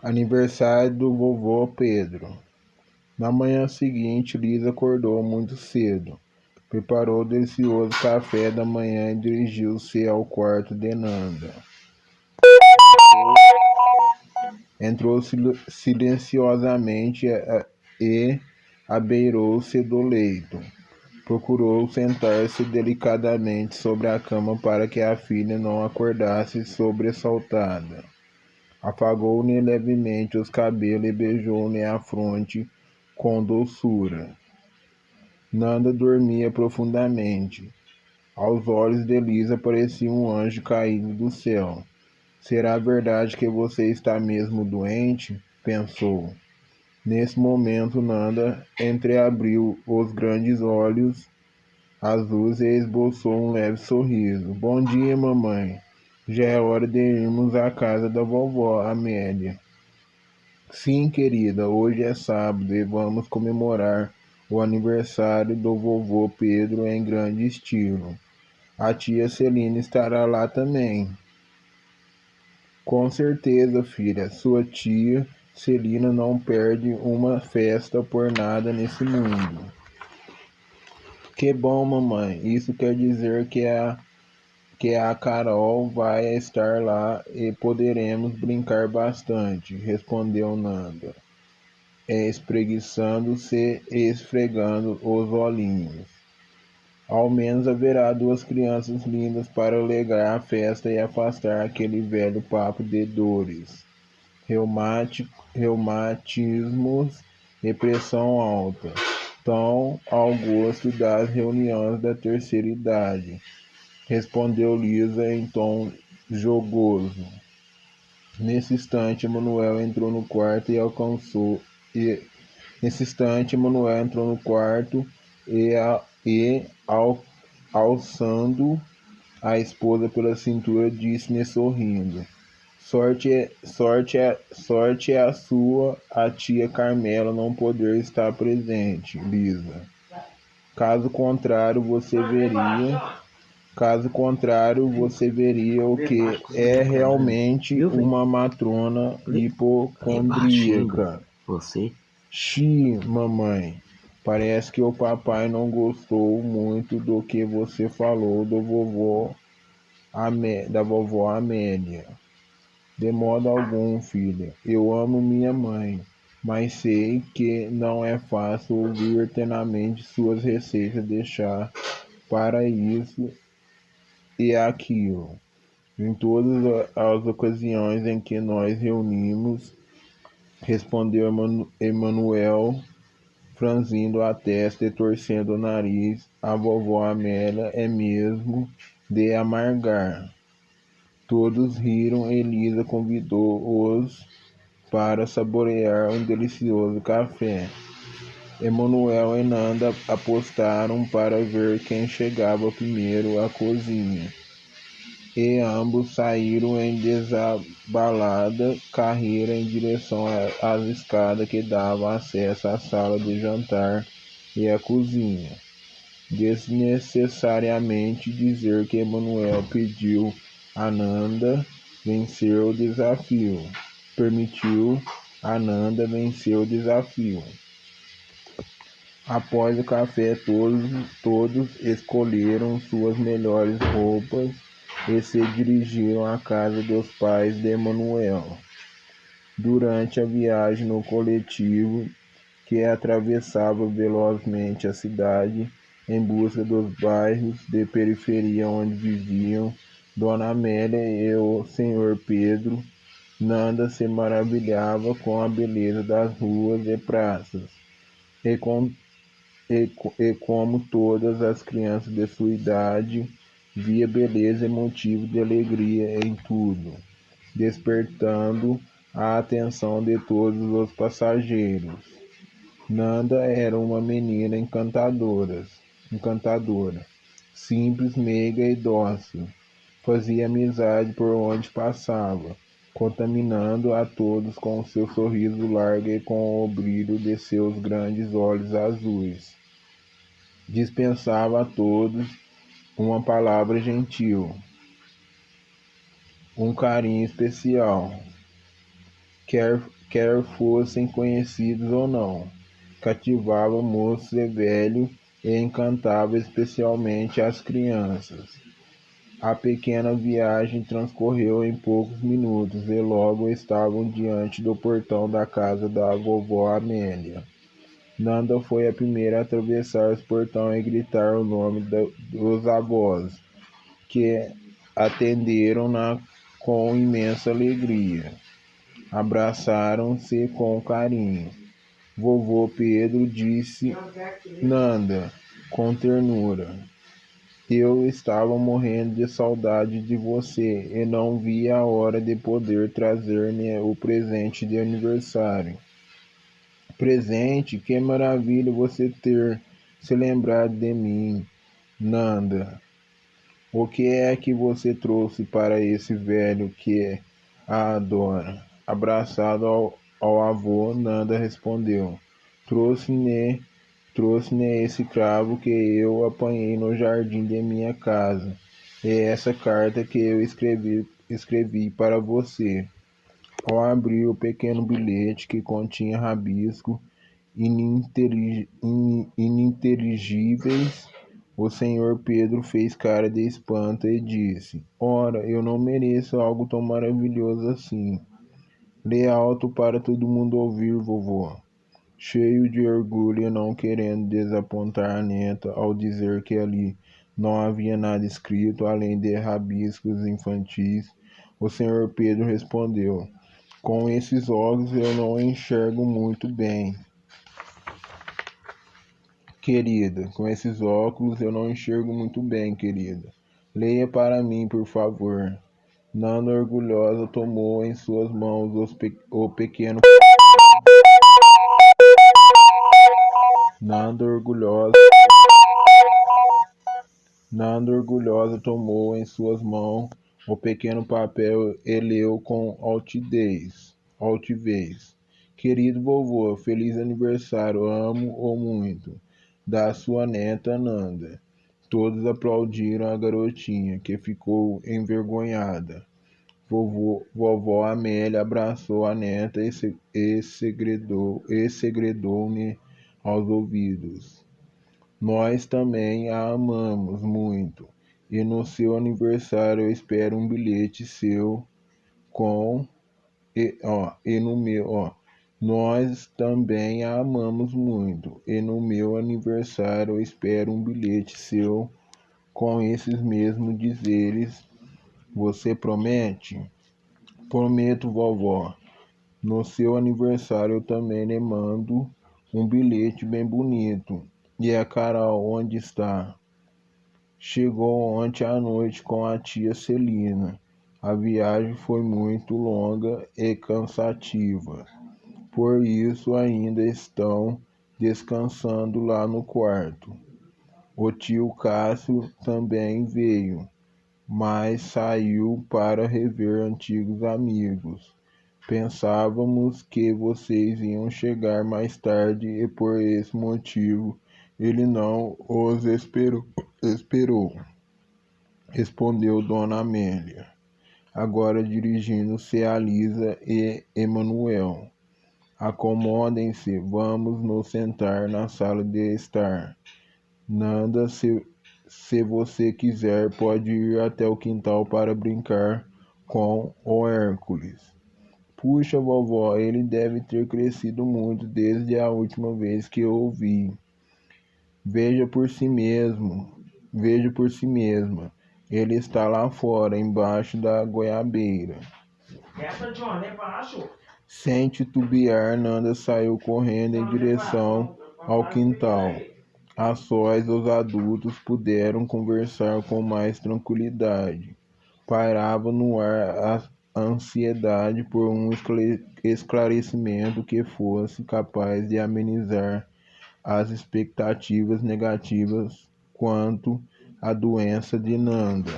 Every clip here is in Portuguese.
Aniversário do vovô Pedro. Na manhã seguinte, Lisa acordou muito cedo, preparou o delicioso café da manhã e dirigiu-se ao quarto de Nanda. Entrou silenciosamente e abeirou-se do leito. Procurou sentar-se delicadamente sobre a cama para que a filha não acordasse sobressaltada. Afagou-lhe levemente os cabelos e beijou-lhe a fronte com doçura. Nanda dormia profundamente. Aos olhos de Lisa parecia um anjo caído do céu. Será verdade que você está mesmo doente? Pensou. Nesse momento, Nanda entreabriu os grandes olhos azuis e esboçou um leve sorriso. Bom dia, mamãe. Já é hora de irmos à casa da vovó Amélia. Sim, querida, hoje é sábado e vamos comemorar o aniversário do vovô Pedro em grande estilo. A tia Celina estará lá também. Com certeza, filha, sua tia Celina não perde uma festa por nada nesse mundo. Que bom, mamãe. Isso quer dizer que a Carol vai estar lá e poderemos brincar bastante, respondeu Nanda, espreguiçando-se e esfregando os olhinhos. Ao menos haverá duas crianças lindas para alegrar a festa e afastar aquele velho papo de dores, reumatismos e pressão alta, tão ao gosto das reuniões da terceira idade, respondeu Lisa em tom jogoso. Nesse instante, Manuel entrou no quarto e alçando a esposa pela cintura, disse-lhe sorrindo: sorte é a sua, a tia Carmela não poder estar presente, Lisa. Caso contrário, você veria o que é realmente uma matrona hipocondríaca. Você? Xi, mamãe, parece que o papai não gostou muito do que você falou da vovó Amélia. De modo algum, filha. Eu amo minha mãe, mas sei que não é fácil ouvir eternamente suas receitas, deixar para isso e aquilo. Em todas as ocasiões em que nós reunimos, respondeu Emanuel, franzindo a testa e torcendo o nariz, a vovó Amélia é mesmo de amargar. Todos riram e Lisa convidou-os para saborear um delicioso café. Emanuel e Nanda apostaram para ver quem chegava primeiro à cozinha, e ambos saíram em desabalada carreira em direção às escadas que davam acesso à sala de jantar e à cozinha. Desnecessariamente dizer que Emanuel pediu a Nanda vencer o desafio. Permitiu a Nanda vencer o desafio. Após o café, todos escolheram suas melhores roupas e se dirigiram à casa dos pais de Emanuel. Durante a viagem no coletivo, que atravessava velozmente a cidade em busca dos bairros de periferia onde viviam Dona Amélia e o Senhor Pedro, Nanda se maravilhava com a beleza das ruas e praças, e como todas as crianças de sua idade, via beleza e motivo de alegria em tudo, despertando a atenção de todos os passageiros. Nanda era uma menina encantadora, simples, meiga e dócil. Fazia amizade por onde passava, contaminando a todos com seu sorriso largo e com o brilho de seus grandes olhos azuis. Dispensava a todos uma palavra gentil, um carinho especial. quer fossem conhecidos ou não. Cativava moços e velhos e encantava especialmente as crianças. A pequena viagem transcorreu em poucos minutos e logo estavam diante do portão da casa da vovó Amélia. Nanda foi a primeira a atravessar o portão e gritar o nome dos avós, que atenderam-na com imensa alegria. Abraçaram-se com carinho. Vovô Pedro disse Nanda com ternura: eu estava morrendo de saudade de você e não via a hora de poder trazer-lhe o presente de aniversário. Presente? Que maravilha você ter se lembrado de mim, Nanda. O que é que você trouxe para esse velho que a adora? Abraçado ao avô, Nanda respondeu: Trouxe-lhe esse cravo que eu apanhei no jardim de minha casa, e essa carta que eu escrevi para você. Ao abrir o pequeno bilhete que continha rabisco ininteligíveis, o senhor Pedro fez cara de espanto e disse: ora, eu não mereço algo tão maravilhoso assim. Lê alto para todo mundo ouvir, vovô. Cheio de orgulho e não querendo desapontar a neta ao dizer que ali não havia nada escrito além de rabiscos infantis, o senhor Pedro respondeu: com esses olhos eu não enxergo muito bem. Querida, com esses óculos eu não enxergo muito bem, querida. Leia para mim, por favor. Nanda orgulhosa tomou em suas mãos o pequeno. Nanda orgulhosa. Nanda orgulhosa tomou em suas mãos o pequeno papel e leu com altivez. Querido vovô, feliz aniversário, amo-o muito. Da sua neta Nanda. Todos aplaudiram a garotinha, que ficou envergonhada. Vovó Amélia abraçou a neta e segredou-lhe aos ouvidos: nós também a amamos muito, e no seu aniversário eu espero um bilhete seu com e no meu. Nós também a amamos muito, e no meu aniversário eu espero um bilhete seu com esses mesmos dizeres. Você promete? Prometo, vovó. No seu aniversário eu também lhe mando um bilhete bem bonito. E a Carol, onde está? Chegou ontem à noite com a tia Celina. A viagem foi muito longa e cansativa. Por isso ainda estão descansando lá no quarto. O tio Cássio também veio, mas saiu para rever antigos amigos. Pensávamos que vocês iam chegar mais tarde e por esse motivo ele não os esperou, respondeu Dona Amélia, agora dirigindo-se a Lisa e Emanuel. Acomodem-se, vamos nos sentar na sala de estar. Nanda, se você quiser, pode ir até o quintal para brincar com o Hércules. Puxa, vovó, ele deve ter crescido muito desde a última vez que eu o vi. Veja por si mesma. Ele está lá fora, embaixo da goiabeira. Sem titubear, Nanda saiu correndo em direção ao quintal. A sós, os adultos puderam conversar com mais tranquilidade. Pairava no ar a ansiedade por um esclarecimento que fosse capaz de amenizar as expectativas negativas quanto à doença de Nanda.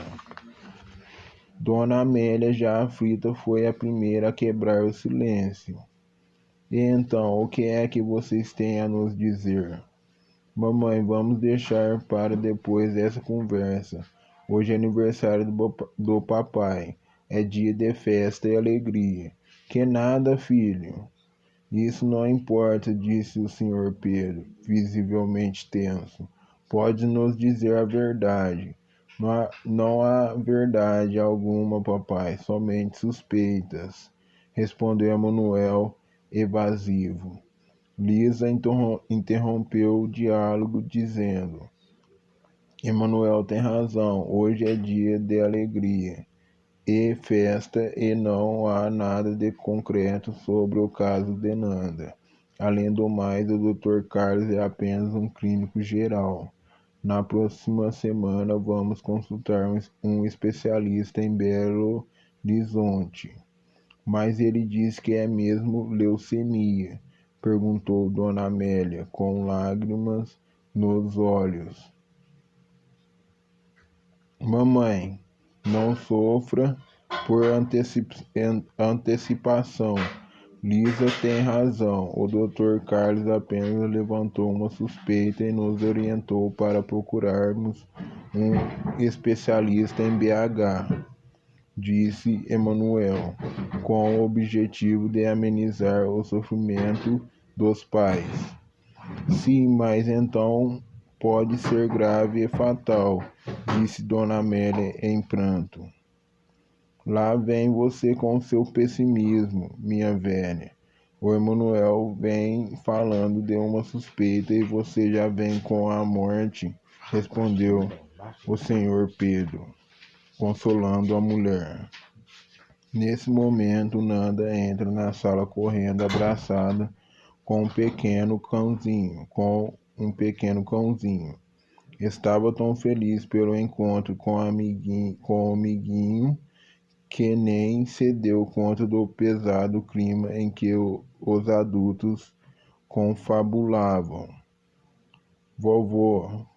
Dona Amélia, já aflita, foi a primeira a quebrar o silêncio. E então, o que é que vocês têm a nos dizer? Mamãe, vamos deixar para depois essa conversa. Hoje é aniversário do papai. É dia de festa e alegria. Que nada, filho. Isso não importa, disse o Sr. Pedro, visivelmente tenso. Pode nos dizer a verdade. Não há verdade alguma, papai, somente suspeitas, respondeu Emanuel, evasivo. Lisa interrompeu o diálogo, dizendo: Emanuel tem razão, hoje é dia de alegria e festa e não há nada de concreto sobre o caso de Nanda. Além do mais, o Dr. Carlos é apenas um clínico geral. Na próxima semana vamos consultar um especialista em Belo Horizonte. Mas ele diz que é mesmo leucemia? Perguntou Dona Amélia, com lágrimas nos olhos. Mamãe, não sofra por antecipação. Lisa tem razão. O Dr. Carlos apenas levantou uma suspeita e nos orientou para procurarmos um especialista em BH, disse Emanuel, com o objetivo de amenizar o sofrimento dos pais. Sim, mas então pode ser grave e fatal, disse Dona Amélia em pranto. Lá vem você com seu pessimismo, minha velha. O Emanuel vem falando de uma suspeita e você já vem com a morte, respondeu o senhor Pedro, consolando a mulher. Nesse momento, Nanda entra na sala correndo, abraçada com um pequeno cãozinho. Estava tão feliz pelo encontro com o amiguinho que nem se deu conta do pesado clima em que os adultos confabulavam. Vovô,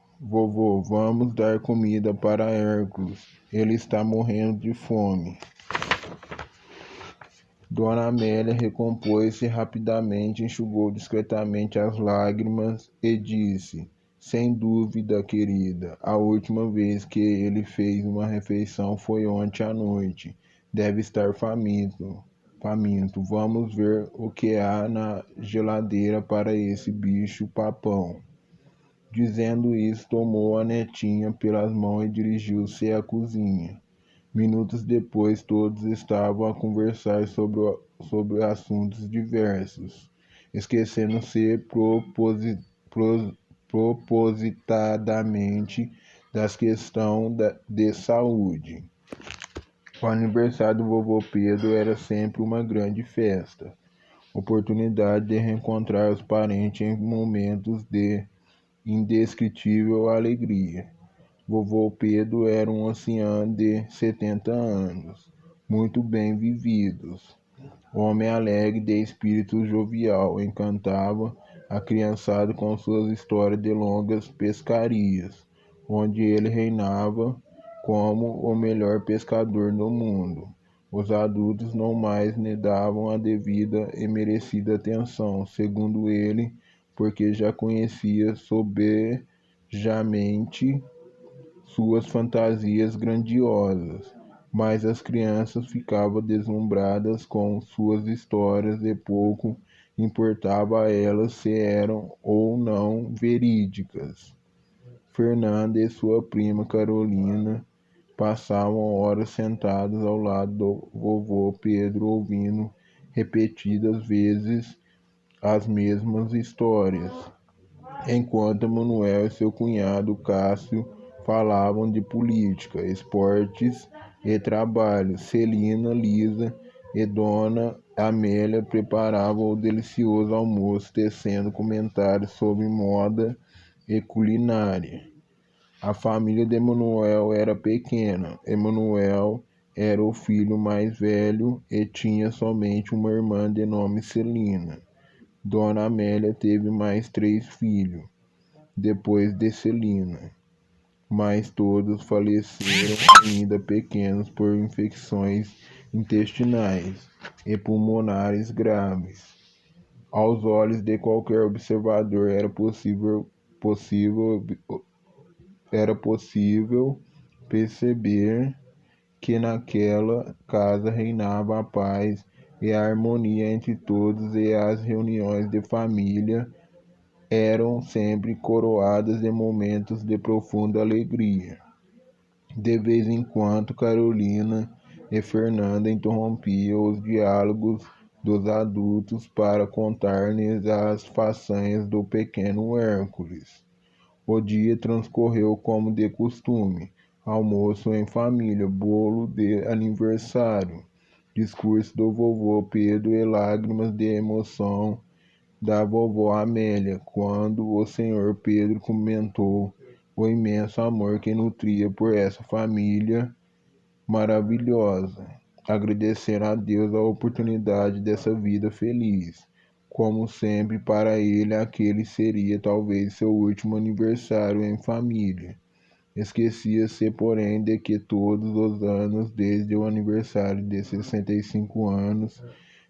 vamos dar comida para Hércules. Ele está morrendo de fome. Dona Amélia recompôs-se rapidamente, enxugou discretamente as lágrimas e disse: Sem dúvida, querida, a última vez que ele fez uma refeição foi ontem à noite. Deve estar faminto. Vamos ver o que há na geladeira para esse bicho papão. Dizendo isso, tomou a netinha pelas mãos e dirigiu-se à cozinha. Minutos depois, todos estavam a conversar sobre assuntos diversos, esquecendo-se propositadamente das questões de saúde. O aniversário do vovô Pedro era sempre uma grande festa, oportunidade de reencontrar os parentes em momentos de indescritível alegria. Vovô Pedro era um ancião de 70 anos, muito bem vividos. Homem alegre de espírito jovial, encantava a criançada com suas histórias de longas pescarias, onde ele reinava como o melhor pescador do mundo. Os adultos não mais lhe davam a devida e merecida atenção, segundo ele, porque já conhecia sobejamente suas fantasias grandiosas, mas as crianças ficavam deslumbradas com suas histórias e pouco importava a elas se eram ou não verídicas. Fernanda e sua prima Carolina passavam horas sentadas ao lado do vovô Pedro ouvindo repetidas vezes as mesmas histórias, enquanto Manuel e seu cunhado Cássio falavam de política, esportes e trabalho. Celina, Lisa e Dona Amélia preparavam o delicioso almoço, tecendo comentários sobre moda e culinária. A família de Emanuel era pequena. Emanuel era o filho mais velho e tinha somente uma irmã de nome Celina. Dona Amélia teve mais 3 filhos, depois de Celina, mas todos faleceram ainda pequenos por infecções intestinais e pulmonares graves. Aos olhos de qualquer observador era possível perceber que naquela casa reinava a paz e a harmonia entre todos, e as reuniões de família eram sempre coroadas de momentos de profunda alegria. De vez em quando, Carolina e Fernanda interrompiam os diálogos dos adultos para contar-lhes as façanhas do pequeno Hércules. O dia transcorreu como de costume: almoço em família, bolo de aniversário, discurso do vovô Pedro e lágrimas de emoção da vovó Amélia, quando o senhor Pedro comentou o imenso amor que nutria por essa família maravilhosa, agradecendo a Deus a oportunidade dessa vida feliz. Como sempre, para ele, aquele seria talvez seu último aniversário em família. Esquecia-se, porém, de que todos os anos, desde o aniversário de 65 anos,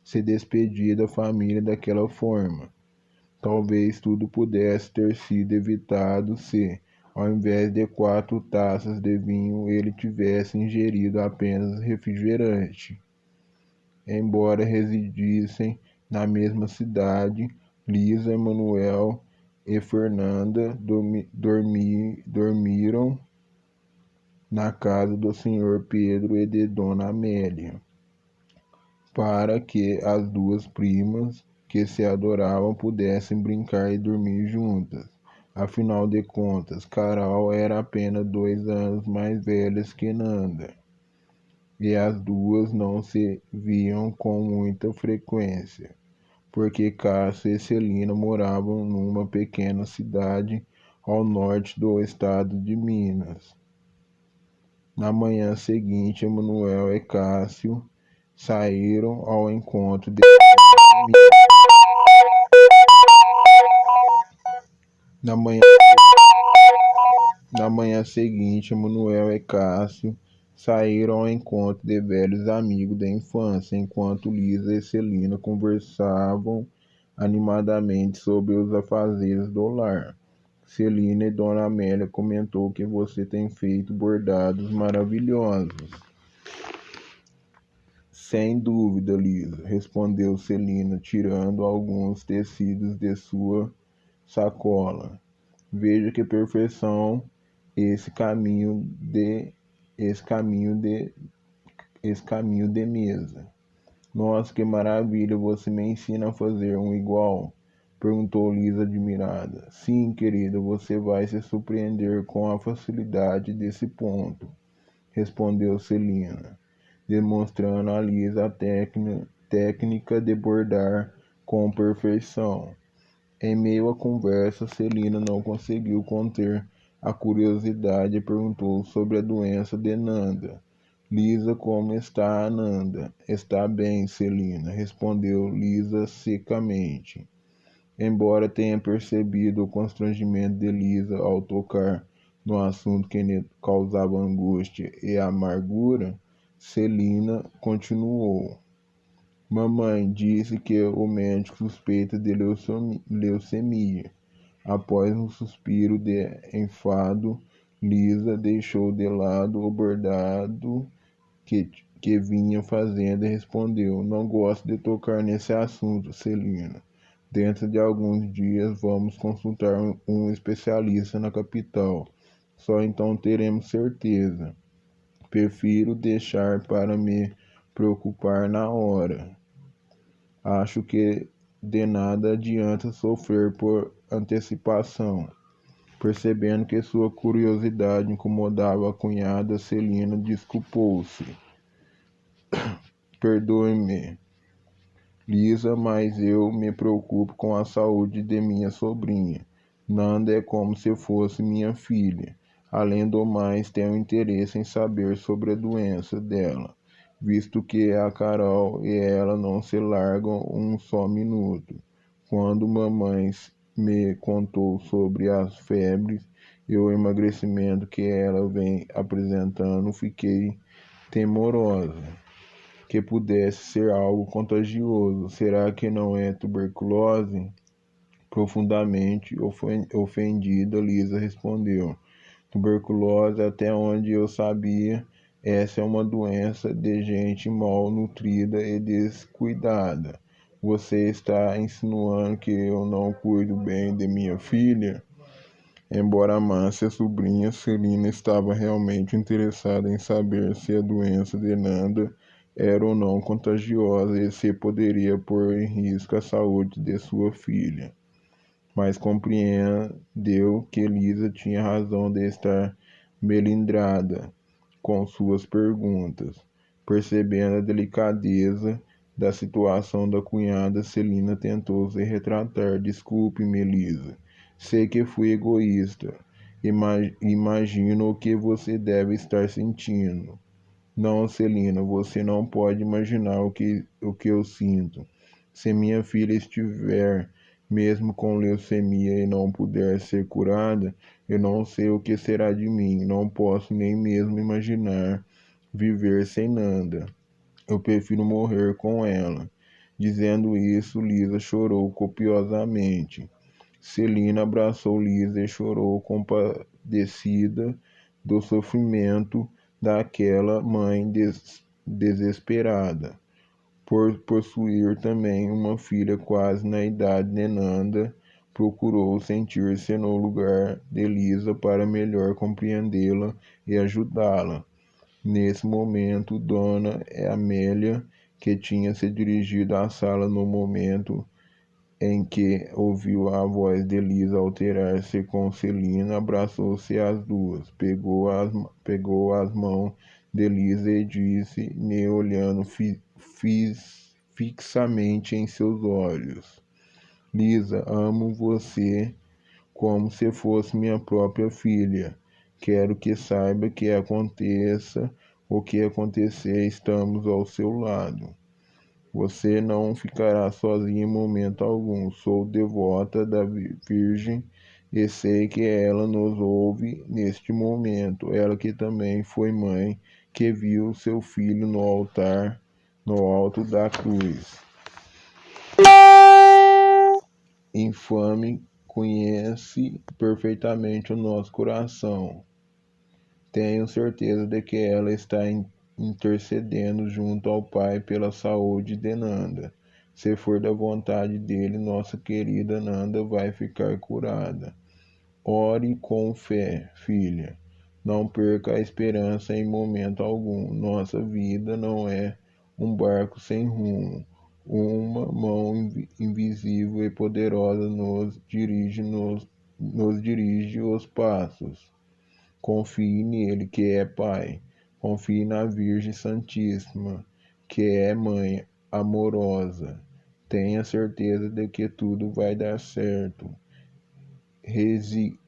se despedia da família daquela forma. Talvez tudo pudesse ter sido evitado se, ao invés de 4 taças de vinho, ele tivesse ingerido apenas refrigerante. Embora residissem na mesma cidade, Lisa, Manuel e Fernanda dormiram na casa do Sr. Pedro e de Dona Amélia, para que as duas primas que se adoravam pudessem brincar e dormir juntas. Afinal de contas, Carol era apenas 2 anos mais velha que Nanda, e as duas não se viam com muita frequência, porque Cássio e Celina moravam numa pequena cidade ao norte do estado de Minas. Na manhã seguinte, Emanuel e Cássio saíram ao encontro de Na manhã, na manhã seguinte, Emanuel e Cássio saíram ao encontro de velhos amigos da infância, enquanto Lisa e Celina conversavam animadamente sobre os afazeres do lar. Celina e Dona Amélia comentou que você tem feito bordados maravilhosos. Sem dúvida, Lisa, respondeu Celina, tirando alguns tecidos de sua sacola. Veja que perfeição esse caminho de esse caminho de mesa. Nossa, que maravilha, você me ensina a fazer um igual? Perguntou Lisa admirada. Sim, querida, você vai se surpreender com a facilidade desse ponto, respondeu Celina, demonstrando a Lisa a técnica de bordar com perfeição. Em meio à conversa, Celina não conseguiu conter a curiosidade e perguntou sobre a doença de Nanda. Lisa, como está a Nanda? Está bem, Celina, respondeu Lisa secamente. Embora tenha percebido o constrangimento de Lisa ao tocar no assunto que lhe causava angústia e amargura, Celina continuou. Mamãe disse que o médico suspeita de leucemia. Após um suspiro de enfado, Lisa deixou de lado o bordado que vinha fazendo e respondeu: Não gosto de tocar nesse assunto, Celina. Dentro de alguns dias vamos consultar um especialista na capital. Só então teremos certeza. Prefiro deixar para me preocupar na hora. Acho que de nada adianta sofrer por antecipação. Percebendo que sua curiosidade incomodava a cunhada, Celina desculpou-se. Perdoe-me, Lisa, mas eu me preocupo com a saúde de minha sobrinha. Nanda é como se fosse minha filha. Além do mais, tenho interesse em saber sobre a doença dela, visto que a Carol e ela não se largam um só minuto. Quando mamãe me contou sobre as febres e o emagrecimento que ela vem apresentando, fiquei temorosa que pudesse ser algo contagioso. Será que não é tuberculose? Profundamente ofendida, Lisa respondeu. Tuberculose, até onde eu sabia, Essa é uma doença de gente mal nutrida e descuidada. Você está insinuando que eu não cuido bem de minha filha? Embora amasse a sobrinha, Celina estava realmente interessada em saber se a doença de Nanda era ou não contagiosa e se poderia pôr em risco a saúde de sua filha. Mas compreendeu que Lisa tinha razão de estar melindrada com suas perguntas. Percebendo a delicadeza da situação da cunhada, Celina tentou se retratar. Desculpe-me, Lisa. Sei que fui egoísta. Imagino o que você deve estar sentindo. Não, Celina, você não pode imaginar o que eu sinto. Se minha filha estiver mesmo com leucemia e não puder ser curada, eu não sei o que será de mim. Não posso nem mesmo imaginar viver sem Nanda. Eu prefiro morrer com ela. Dizendo isso, Lisa chorou copiosamente. Celina abraçou Lisa e chorou compadecida do sofrimento daquela mãe desesperada. Por possuir também uma filha quase na idade de Nanda, procurou sentir-se no lugar de Lisa para melhor compreendê-la e ajudá-la. Nesse momento, Dona Amélia, que tinha se dirigido à sala no momento em que ouviu a voz de Lisa alterar-se com Celina, abraçou-se às duas, pegou as mãos de Lisa e disse-lhe, olhando fixamente em seus olhos: Lisa, amo você como se fosse minha própria filha. Quero que saiba que aconteça o que acontecer, estamos ao seu lado. Você não ficará sozinha em momento algum. Sou devota da Virgem e sei que ela nos ouve neste momento. Ela que também foi mãe, que viu seu filho no altar, no alto da cruz. Infame conhece perfeitamente o nosso coração. Tenho certeza de que ela está intercedendo junto ao Pai pela saúde de Nanda. Se for da vontade dele, nossa querida Nanda vai ficar curada. Ore com fé, filha. Não perca a esperança em momento algum. Nossa vida não é um barco sem rumo. Uma mão invisível e poderosa nos dirige os passos. Confie nele, que é Pai. Confie na Virgem Santíssima, que é Mãe amorosa. Tenha certeza de que tudo vai dar certo.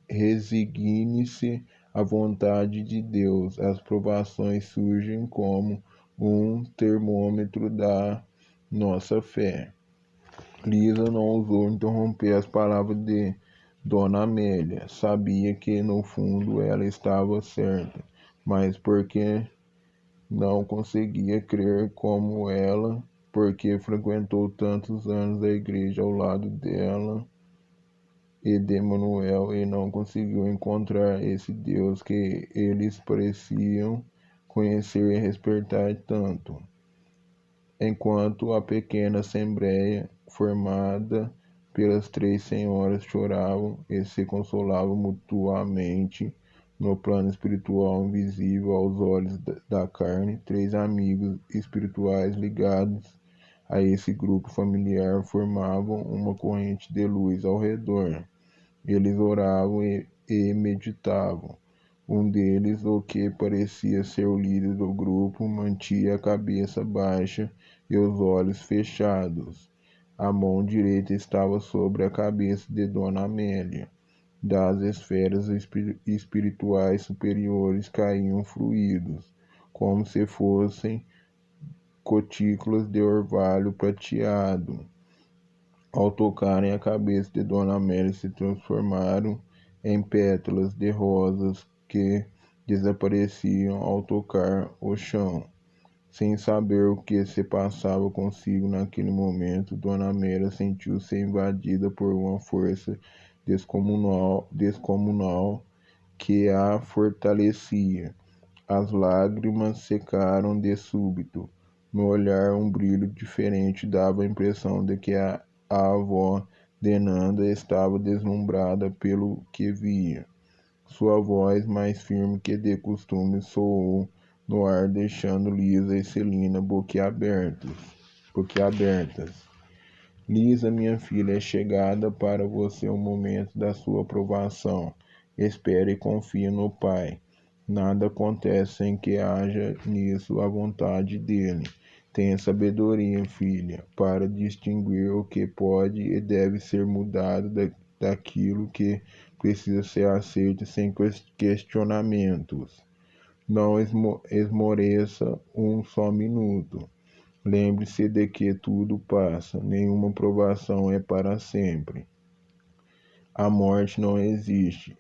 Resigne-se à vontade de Deus. As provações surgem como um termômetro da nossa fé. Lisa não ousou interromper as palavras de Dona Amélia. Sabia que no fundo ela estava certa, mas porque não conseguia crer como ela, porque frequentou tantos anos a igreja ao lado dela e de Manuel e não conseguiu encontrar esse Deus que eles pareciam conhecer e respeitar tanto. Enquanto a pequena assembleia, formada pelas três senhoras, choravam e se consolavam mutuamente no plano espiritual invisível aos olhos da carne, três amigos espirituais ligados a esse grupo familiar formavam uma corrente de luz ao redor. Eles oravam e meditavam. Um deles, o que parecia ser o líder do grupo, mantinha a cabeça baixa e os olhos fechados. A mão direita estava sobre a cabeça de Dona Amélia. Das esferas espirituais superiores caíam fluidos, como se fossem gotículas de orvalho prateado. Ao tocarem a cabeça de Dona Amélia, se transformaram em pétalas de rosas que desapareciam ao tocar o chão. Sem saber o que se passava consigo naquele momento, Dona Amélia sentiu-se invadida por uma força descomunal que a fortalecia. As lágrimas secaram de súbito. No olhar, um brilho diferente dava a impressão de que a avó de Nanda estava deslumbrada pelo que via. Sua voz, mais firme que de costume, soou no ar, deixando Lisa e Celina boquiabertas. Lisa, minha filha, é chegada para você o momento da sua aprovação. Espere e confie no Pai. Nada acontece sem que haja nisso a vontade dele. Tenha sabedoria, filha, para distinguir o que pode e deve ser mudado daquilo que precisa ser aceito sem questionamentos. Não esmoreça um só minuto. Lembre-se de que tudo passa, nenhuma provação é para sempre. A morte não existe.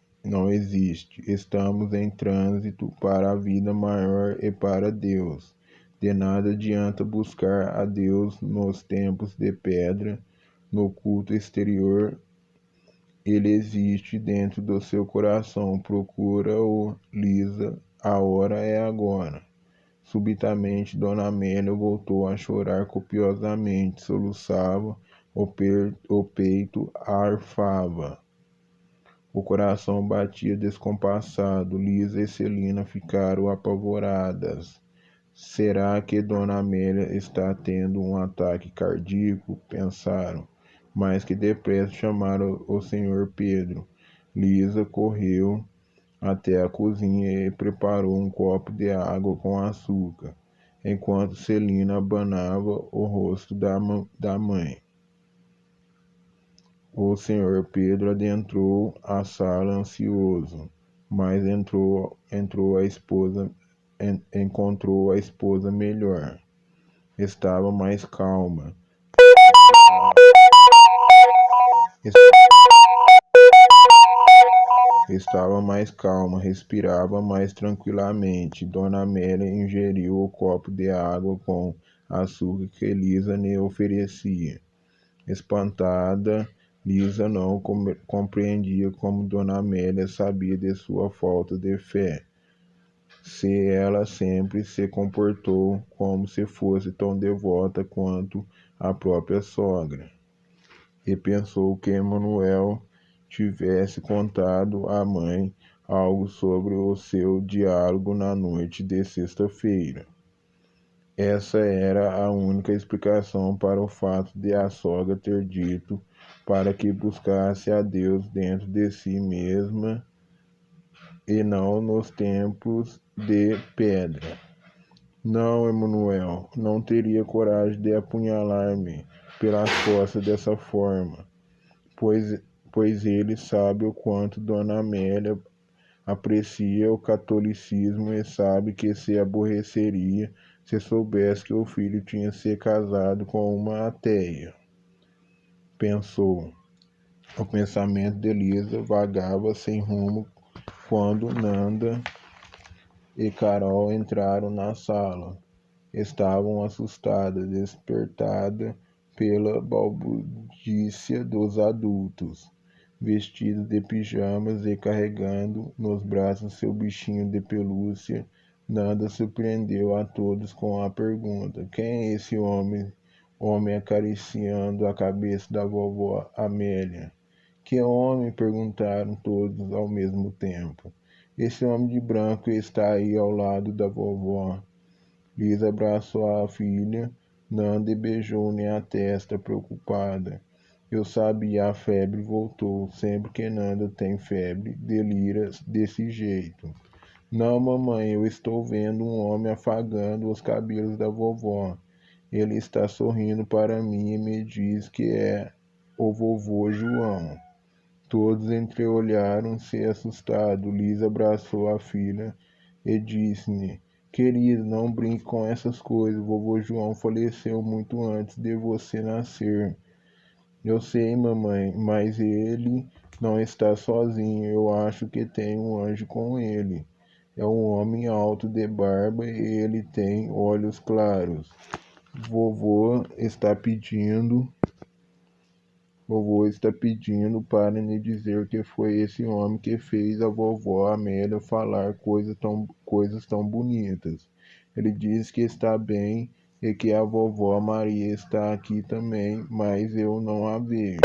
Estamos em trânsito para a vida maior e para Deus. De nada adianta buscar a Deus nos tempos de pedra, no culto exterior. Ele existe dentro do seu coração. Procura-o, Lisa. A hora é agora. Subitamente, Dona Amélia voltou a chorar copiosamente, soluçava, o peito arfava. O coração batia descompassado. Lisa e Celina ficaram apavoradas. Será que Dona Amélia está tendo um ataque cardíaco? Pensaram. Mas que depressa chamaram o Sr. Pedro. Lisa correu até a cozinha e preparou um copo de água com açúcar, enquanto Celina abanava o rosto da mãe. O Sr. Pedro adentrou a sala ansioso, mas encontrou a esposa melhor. Estava mais calma. Respirava mais tranquilamente. Dona Amélia ingeriu o copo de água com açúcar que Lisa lhe oferecia. Espantada, Lisa não compreendia como Dona Amélia sabia de sua falta de fé, se ela sempre se comportou como se fosse tão devota quanto a própria sogra. E pensou que Emanuel tivesse contado à mãe algo sobre o seu diálogo na noite de sexta-feira. Essa era a única explicação para o fato de a sogra ter dito para que buscasse a Deus dentro de si mesma e não nos templos de pedra. Não, Emanuel, não teria coragem de apunhalar-me pelas costas dessa forma, pois ele sabe o quanto Dona Amélia aprecia o catolicismo e sabe que se aborreceria se soubesse que o filho tinha se casado com uma ateia. Pensou. O pensamento de Lisa vagava sem rumo quando Nanda e Carol entraram na sala. Estavam assustadas, despertadas pela balbúrdia dos adultos, vestidos de pijamas e carregando nos braços seu bichinho de pelúcia. Nanda surpreendeu a todos com a pergunta: quem é esse homem acariciando a cabeça da vovó Amélia? Que homem? Perguntaram todos ao mesmo tempo. Esse homem de branco está aí ao lado da vovó. Lisa abraçou a filha Nanda e beijou-lhe a testa, preocupada. Eu sabia, a febre voltou. Sempre que Nanda tem febre, delira desse jeito. Não, mamãe, eu estou vendo um homem afagando os cabelos da vovó. Ele está sorrindo para mim e me diz que é o vovô João. Todos entreolharam-se assustados. Lisa abraçou a filha e disse-lhe: querida, não brinque com essas coisas. Vovô João faleceu muito antes de você nascer. Eu sei, mamãe, mas ele não está sozinho. Eu acho que tem um anjo com ele. É um homem alto de barba e ele tem olhos claros. Vovô está pedindo Vovô está pedindo para me dizer que foi esse homem que fez a vovó Amélia falar coisas tão bonitas. Ele diz que está bem e que a vovó Maria está aqui também, mas eu não a vejo.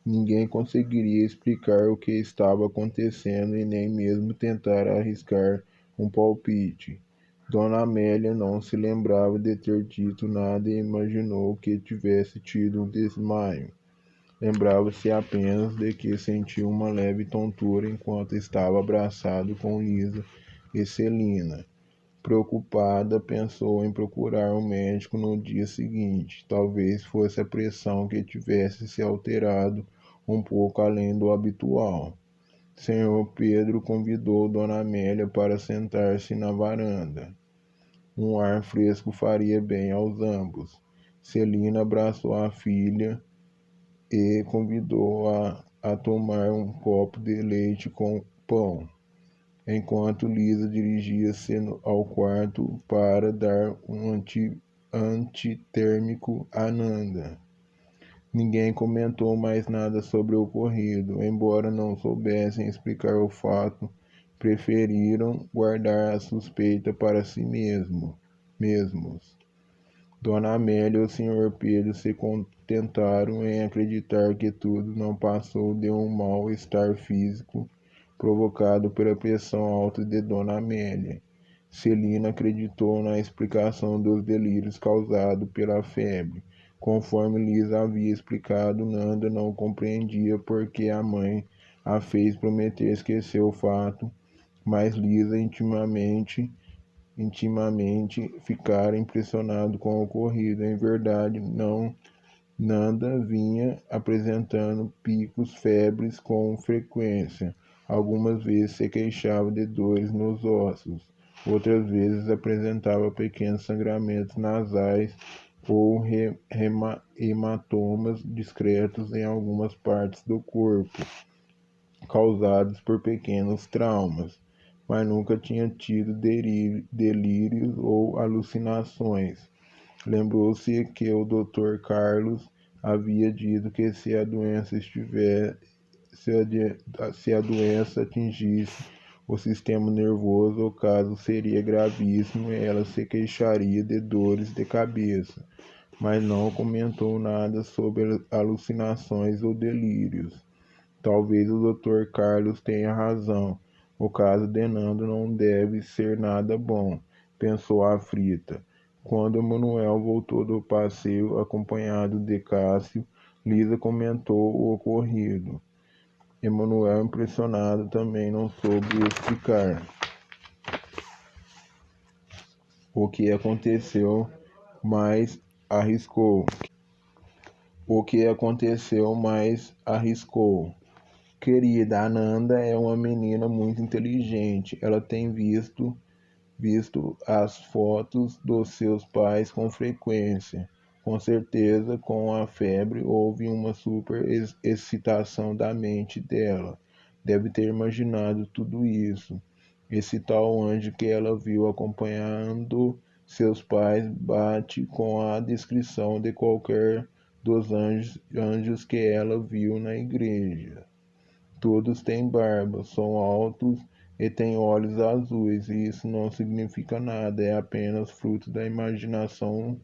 Ninguém conseguiria explicar o que estava acontecendo e nem mesmo tentar arriscar um palpite. Dona Amélia não se lembrava de ter dito nada e imaginou que tivesse tido um desmaio. Lembrava-se apenas de que sentiu uma leve tontura enquanto estava abraçado com Lisa e Celina. Preocupada, pensou em procurar um médico no dia seguinte. Talvez fosse a pressão que tivesse se alterado um pouco além do habitual. Senhor Pedro convidou Dona Amélia para sentar-se na varanda. Um ar fresco faria bem aos ambos. Celina abraçou a filha e convidou-a a tomar um copo de leite com pão, enquanto Lisa dirigia-se ao quarto para dar um antitérmico a Nanda. Ninguém comentou mais nada sobre o ocorrido, embora não soubessem explicar o fato, preferiram guardar a suspeita para si mesmos. Dona Amélia e o Sr. Pedro se contentaram em acreditar que tudo não passou de um mal-estar físico provocado pela pressão alta de Dona Amélia. Celina acreditou na explicação dos delírios causados pela febre. Conforme Lisa havia explicado, Nanda não compreendia por que a mãe a fez prometer esquecer o fato, mas Lisa intimamente ficara impressionado com o ocorrido. Em verdade, não Nanda vinha apresentando picos febres com frequência. Algumas vezes se queixava de dores nos ossos, outras vezes apresentava pequenos sangramentos nasais ou hematomas discretos em algumas partes do corpo, causados por pequenos traumas, mas nunca tinha tido delírios ou alucinações. Lembrou-se que o Dr. Carlos havia dito que se a doença atingisse o sistema nervoso, o caso seria gravíssimo e ela se queixaria de dores de cabeça, mas não comentou nada sobre alucinações ou delírios. Talvez o Dr. Carlos tenha razão. O caso de Nando não deve ser nada bom, pensou a Frita. Quando Manuel voltou do passeio acompanhado de Cássio, Lisa comentou o ocorrido. Emanuel, impressionado, também não soube explicar o que aconteceu, mas arriscou. Querida, Ananda é uma menina muito inteligente. Ela tem visto as fotos dos seus pais com frequência. Com certeza, com a febre, houve uma super excitação da mente dela. Deve ter imaginado tudo isso. Esse tal anjo que ela viu acompanhando seus pais bate com a descrição de qualquer dos anjos que ela viu na igreja. Todos têm barba, são altos e têm olhos azuis, e isso não significa nada, é apenas fruto da imaginação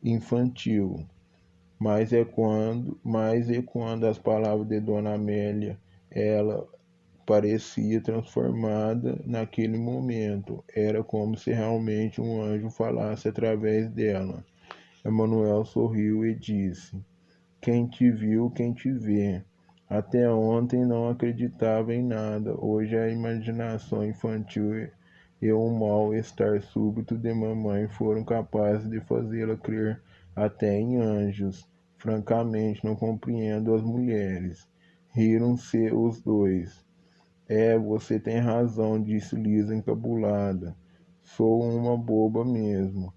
infantil. Mas é quando as palavras de Dona Amélia, ela parecia transformada naquele momento. Era como se realmente um anjo falasse através dela. Emanuel sorriu e disse: quem te viu, quem te vê. Até ontem não acreditava em nada. Hoje a imaginação infantil e o mal-estar súbito de mamãe foram capazes de fazê-la crer até em anjos. Francamente, não compreendo as mulheres. Riram-se os dois. Você tem razão, disse Lisa encabulada. Sou uma boba mesmo.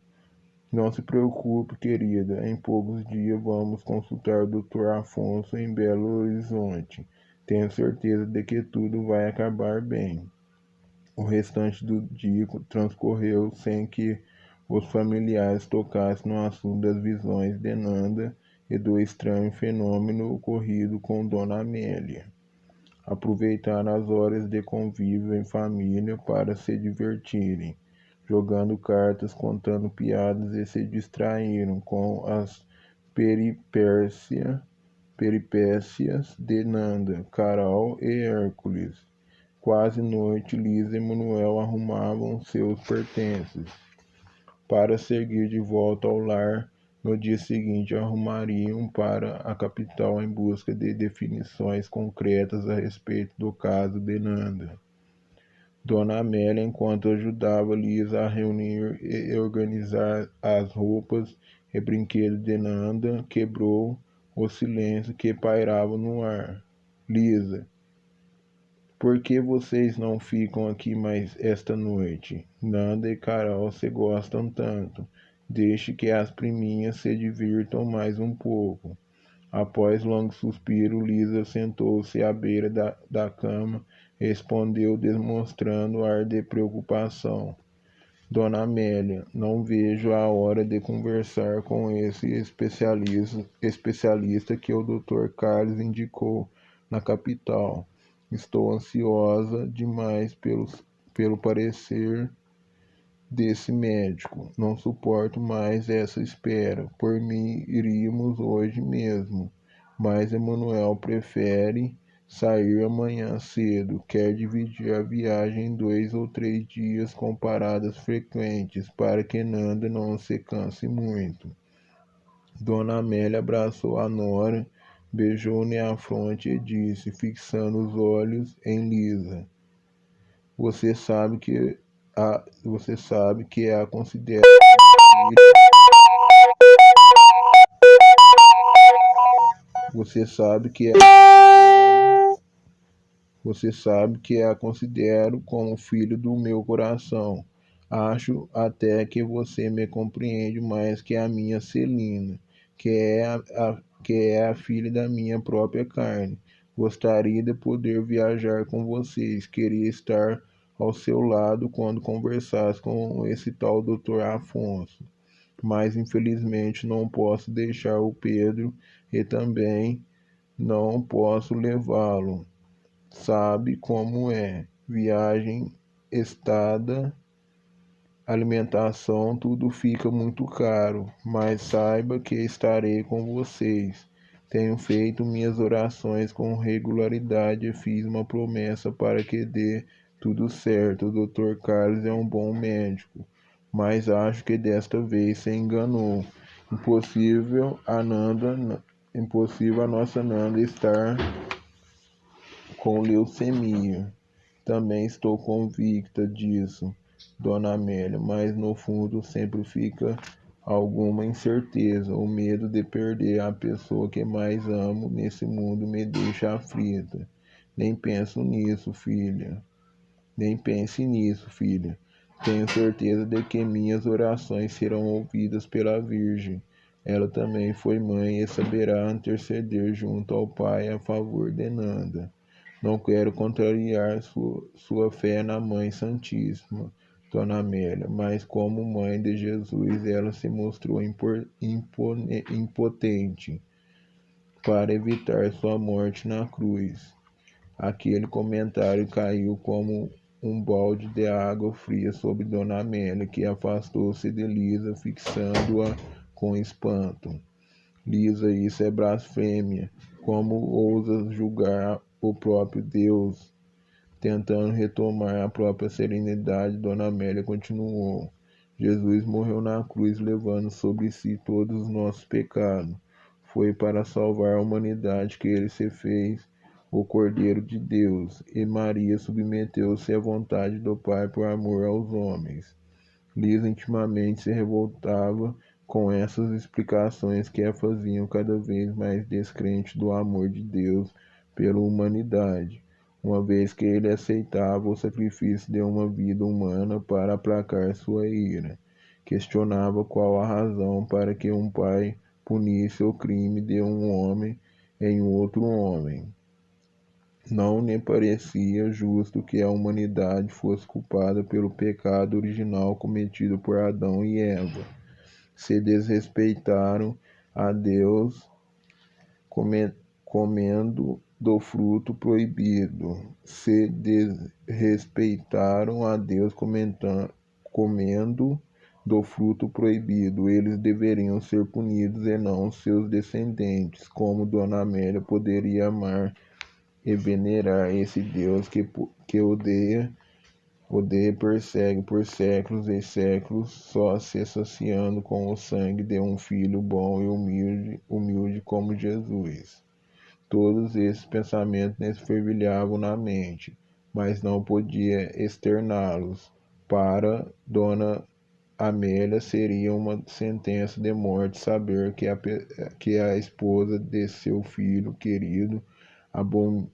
Não se preocupe, querida. Em poucos dias vamos consultar o Dr. Afonso em Belo Horizonte. Tenho certeza de que tudo vai acabar bem. O restante do dia transcorreu sem que os familiares tocassem no assunto das visões de Nanda e do estranho fenômeno ocorrido com Dona Amélia. Aproveitaram as horas de convívio em família para se divertirem, jogando cartas, contando piadas e se distraíram com as peripécias de Nanda, Carol e Hércules. Quase noite, Lisa e Manuel arrumavam seus pertences para seguir de volta ao lar. No dia seguinte, arrumariam para a capital em busca de definições concretas a respeito do caso de Nanda. Dona Amélia, enquanto ajudava Lisa a reunir e organizar as roupas e brinquedos de Nanda, quebrou o silêncio que pairava no ar. Lisa, por que vocês não ficam aqui mais esta noite? Nanda e Carol se gostam tanto. Deixe que as priminhas se divirtam mais um pouco. Após longo suspiro, Lisa sentou-se à beira da cama e respondeu, demonstrando ar de preocupação. Dona Amélia, não vejo a hora de conversar com esse especialista que o Dr. Carlos indicou na capital. Estou ansiosa demais pelo parecer desse médico. Não suporto mais essa espera. Por mim, iríamos hoje mesmo. Mas Emanuel prefere sair amanhã cedo. Quer dividir a viagem em 2 ou 3 dias com paradas frequentes, para que Nanda não se canse muito. Dona Amélia abraçou a nora, beijou-lhe a fronte e disse, fixando os olhos em Lisa: Você sabe que a considero Você sabe que Você sabe que a considero como filho do meu coração. Acho até que você me compreende mais que a minha Celina, que é a filha da minha própria carne. Gostaria de poder viajar com vocês. Queria estar ao seu lado quando conversasse com esse tal Dr. Afonso. Mas infelizmente não posso deixar o Pedro e também não posso levá-lo. Sabe como é? Viagem, estada, alimentação, tudo fica muito caro, mas saiba que estarei com vocês. Tenho feito minhas orações com regularidade e fiz uma promessa para que dê tudo certo. O Dr. Carlos é um bom médico, mas acho que desta vez se enganou. Impossível a nossa Nanda estar com leucemia. Também estou convicta disso, Dona Amélia, mas no fundo sempre fica alguma incerteza. O medo de perder a pessoa que mais amo nesse mundo me deixa aflita. Nem penso nisso, filha. Nem pense nisso, filha. Tenho certeza de que minhas orações serão ouvidas pela Virgem. Ela também foi mãe e saberá interceder junto ao Pai a favor de Nanda. Não quero contrariar sua fé na Mãe Santíssima, Dona Amélia, mas como mãe de Jesus, ela se mostrou impotente para evitar sua morte na cruz. Aquele comentário caiu como um balde de água fria sobre Dona Amélia, que afastou-se de Lisa, fixando-a com espanto. Lisa, isso é blasfêmia. Como ousas julgar o próprio Deus? Tentando retomar a própria serenidade, Dona Amélia continuou. Jesus morreu na cruz, levando sobre si todos os nossos pecados. Foi para salvar a humanidade que ele se fez o Cordeiro de Deus, e Maria submeteu-se à vontade do Pai por amor aos homens. Lisa intimamente se revoltava com essas explicações que a faziam cada vez mais descrente do amor de Deus pela humanidade, uma vez que ele aceitava o sacrifício de uma vida humana para aplacar sua ira. Questionava qual a razão para que um pai punisse o crime de um homem em outro homem. Não lhe parecia justo que a humanidade fosse culpada pelo pecado original cometido por Adão e Eva. Se desrespeitaram a Deus comendo do fruto proibido. Se desrespeitaram a Deus comendo do fruto proibido. Eles deveriam ser punidos e não seus descendentes. Como Dona Amélia poderia amar e venerar esse Deus que odeia e persegue por séculos e séculos, só se saciando com o sangue de um filho bom e humilde como Jesus? Todos esses pensamentos lhe fervilhavam na mente, mas não podia externá-los. Para Dona Amélia seria uma sentença de morte saber que a esposa de seu filho querido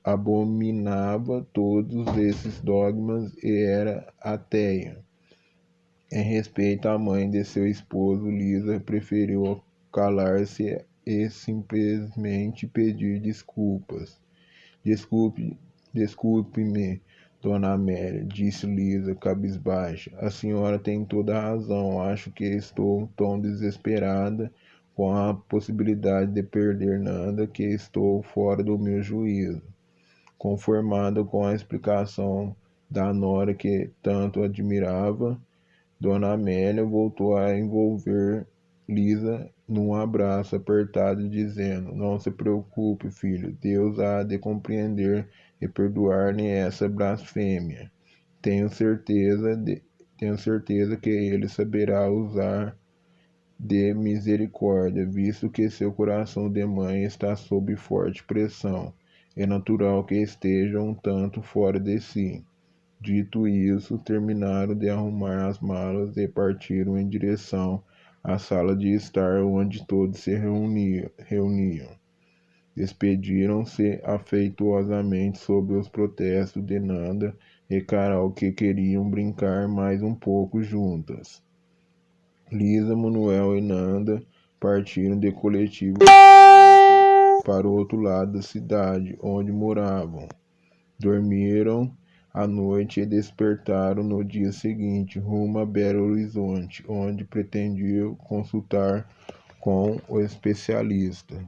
abominava todos esses dogmas e era ateia. Em respeito à mãe de seu esposo, Lisa preferiu calar-se e simplesmente pedir desculpas. Desculpe-me, Dona Amélia, disse Lisa cabisbaixa. A senhora tem toda a razão. Acho que estou tão desesperada com a possibilidade de perder Nanda que estou fora do meu juízo. Conformada com a explicação da nora que tanto admirava, Dona Amélia voltou a envolver Lisa num abraço apertado, dizendo: Não se preocupe, filho, Deus há de compreender e perdoar-lhe essa blasfêmia. Tenho certeza que ele saberá usar de misericórdia, visto que seu coração de mãe está sob forte pressão. É natural que esteja um tanto fora de si. Dito isso, terminaram de arrumar as malas e partiram em direção à sala de estar onde todos se reuniam. Despediram-se afetuosamente sob os protestos de Nanda e Carol, que queriam brincar mais um pouco juntas. Lisa, Manuel e Nanda partiram de coletivo para o outro lado da cidade, onde moravam. Dormiram à noite e despertaram no dia seguinte, rumo a Belo Horizonte, onde pretendiam consultar com o especialista.